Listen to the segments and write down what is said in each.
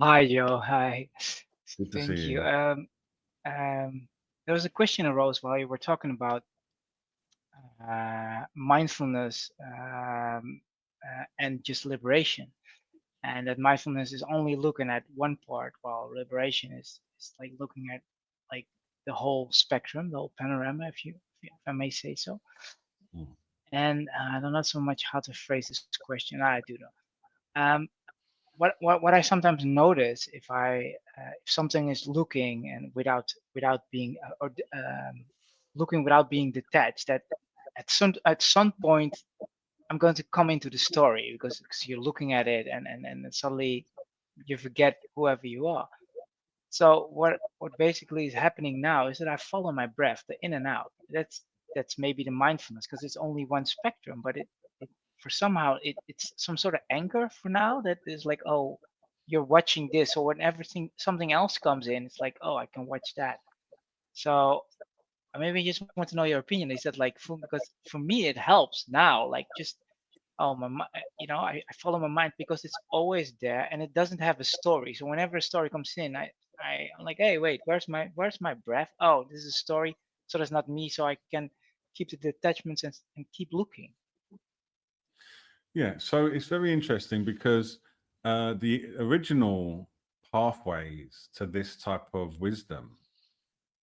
Hi, Joe. Hi. Good to see Thank you. you. There was a question arose while you were talking about mindfulness and just liberation, and that mindfulness is only looking at one part, while liberation is like looking at like the whole spectrum, the whole panorama, if I may say so. Mm. And I don't know so much how to phrase this question. I do know. Um, what I sometimes notice if something is looking and without being looking without being detached, that at some point I'm going to come into the story because you're looking at it, and then suddenly you forget whoever you are. So what basically is happening now is that I follow my breath, the in and out. That's maybe the mindfulness because it's only one spectrum, but it for somehow it's some sort of anchor for now that is like, oh, you're watching this, or when everything something else comes in, it's like, oh, I can watch that. So maybe I just want to know your opinion. Is that like because for me it helps now, like just oh I follow my mind because it's always there and it doesn't have a story. So whenever a story comes in, I'm like, hey, wait, where's my breath? Oh, this is a story. So that's not me. So I can keep the detachments and keep looking. Yeah, so it's very interesting because the original pathways to this type of wisdom,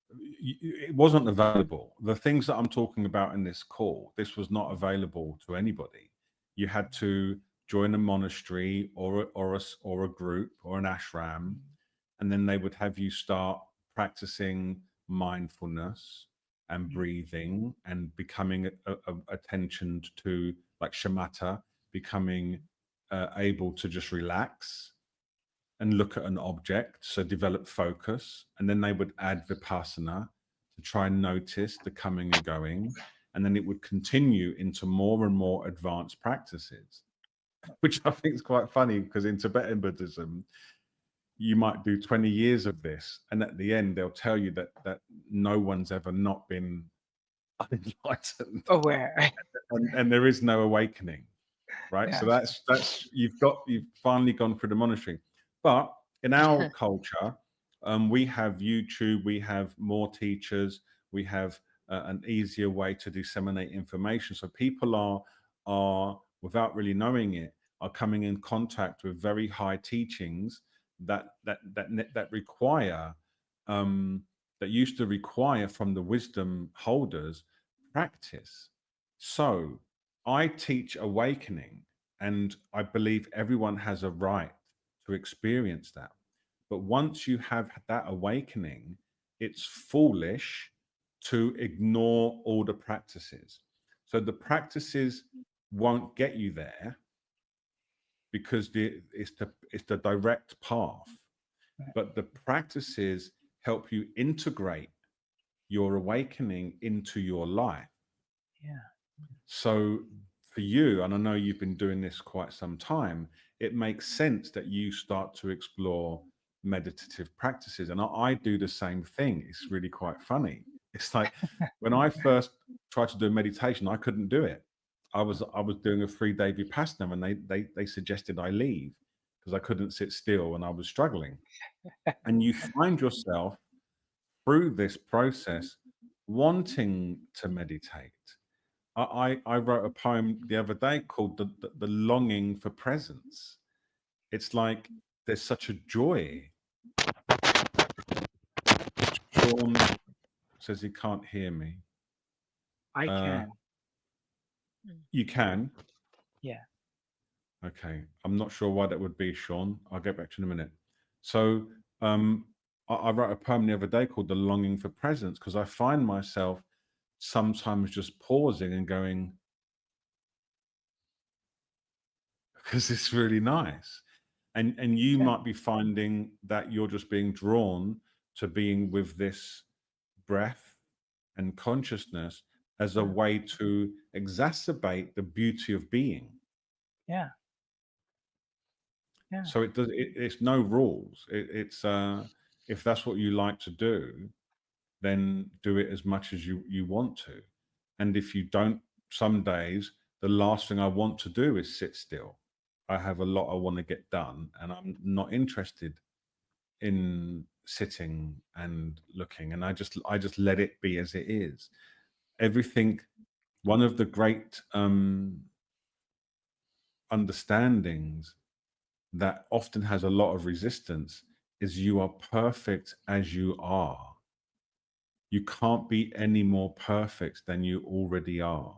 it wasn't available. The things that I'm talking about in this call, this was not available to anybody. You had to join a monastery or a group or an ashram, and then they would have you start practicing mindfulness and Mm, breathing and becoming attentioned to like shamatha, becoming able to just relax and look at an object, so develop focus, and then they would add vipassana to try and notice the coming and going, and then it would continue into more and more advanced practices, which I think is quite funny because in Tibetan Buddhism, you might do 20 years of this, and at the end they'll tell you that no one's ever not been unenlightened, aware. and there is no awakening, right? So Yeah. that's you've finally gone through the monitoring. But in our culture, we have YouTube, we have more teachers, we have an easier way to disseminate information. So people are without really knowing it, are coming in contact with very high teachings that require um, that used to require from the wisdom holders practice. So I teach awakening, and I believe everyone has a right to experience that. But once you have that awakening, it's foolish to ignore all the practices. So the practices won't get you there because it's the direct path. But the practices help you integrate your awakening into your life. Yeah. So for you, and I know you've been doing this quite some time, it makes sense that you start to explore meditative practices. And I do the same thing. It's really quite funny. It's like when I first tried to do meditation, I couldn't do it. I was doing a 3-day vipassana, and they suggested I leave because I couldn't sit still and I was struggling. And you find yourself through this process wanting to meditate. I wrote a poem the other day called the Longing for Presence. It's like there's such a joy. Sean says he can't hear me. I Uh, can. you can. Yeah. Okay. I'm not sure why that would be, Sean. I'll get back to you in a minute. So um, I wrote a poem the other day called The Longing for Presence because I find myself sometimes just pausing and going, because it's really nice. And you Yeah. might be finding that you're just being drawn to being with this breath and consciousness as a Yeah. way to exacerbate the beauty of being. Yeah. Yeah. So it's no rules. It's if that's what you like to do, then do it as much as you want to. And if you don't, some days the last thing I want to do is sit still. I have a lot I want to get done, and I'm not interested in sitting and looking, and I just let it be as it is. Everything. One of the great understandings that often has a lot of resistance is you are perfect as you are. You can't be any more perfect than you already are.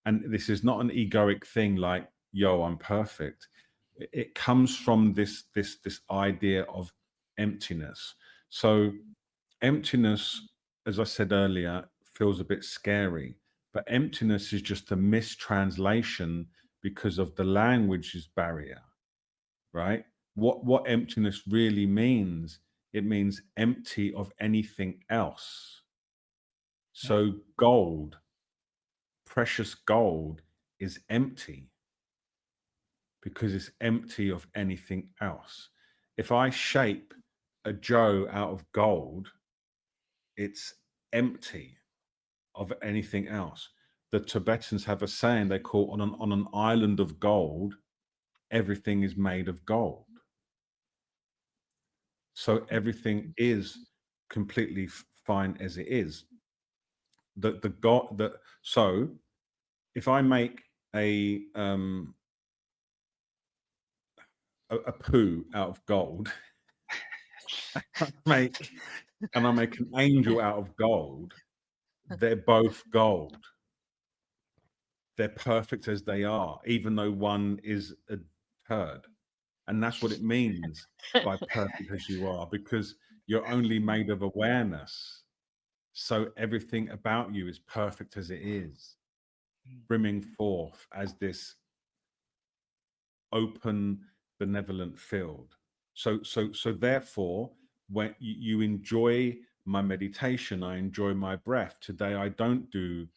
And this is not an egoic thing like, yo, I'm perfect. It comes from this idea of emptiness. So emptiness, as I said earlier, feels a bit scary, but emptiness is just a mistranslation because of the language's barrier, right? What emptiness really means, it means empty of anything else. Yeah. So gold, precious gold, is empty because it's empty of anything else. If I shape a Joe out of gold, it's empty of anything else. The Tibetans have a saying they call on an island of gold, everything is made of gold. So everything is completely fine as it is. The God that so if I make a a poo out of gold, make and I make an angel out of gold, they're both gold. They're perfect as they are, even though one is a turd. And that's what it means by perfect as you are, because you're only made of awareness. So everything about you is perfect as it is, brimming forth as this open, benevolent field. So therefore, when you enjoy my meditation, I enjoy my breath. Today, I don't do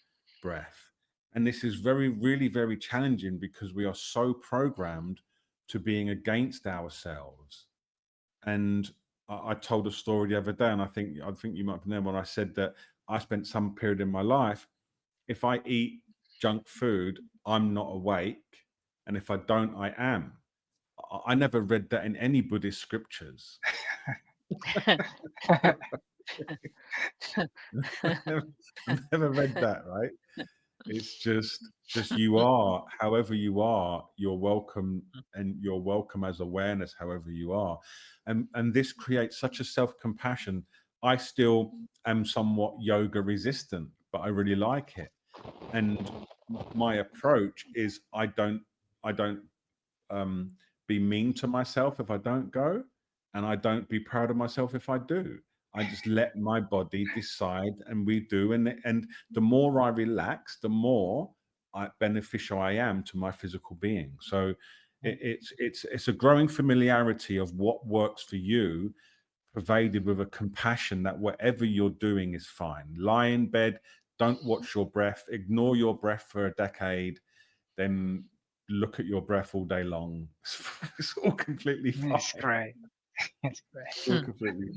breath. And this is really, very challenging because we are so programmed to being against ourselves. And I told a story the other day, and I think you might have been there when I said that I spent some period in my life, if I eat junk food, I'm not awake, and if I don't, I am. I never read that in any Buddhist scriptures. I never read that, right? It's just you are, however you are, you're welcome, and you're welcome as awareness, however you are. And this creates such a self-compassion. I still am somewhat yoga resistant, but I really like it. And my approach is I don't um, be mean to myself if I don't go, and I don't be proud of myself if I do. I just let my body decide, and we do. And the more I relax, the more beneficial I am to my physical being. So it's a growing familiarity of what works for you, pervaded with a compassion that whatever you're doing is fine. Lie in bed, don't watch your breath, ignore your breath for a decade, then look at your breath all day long. It's all completely It's fine. great. It's great. It's all completely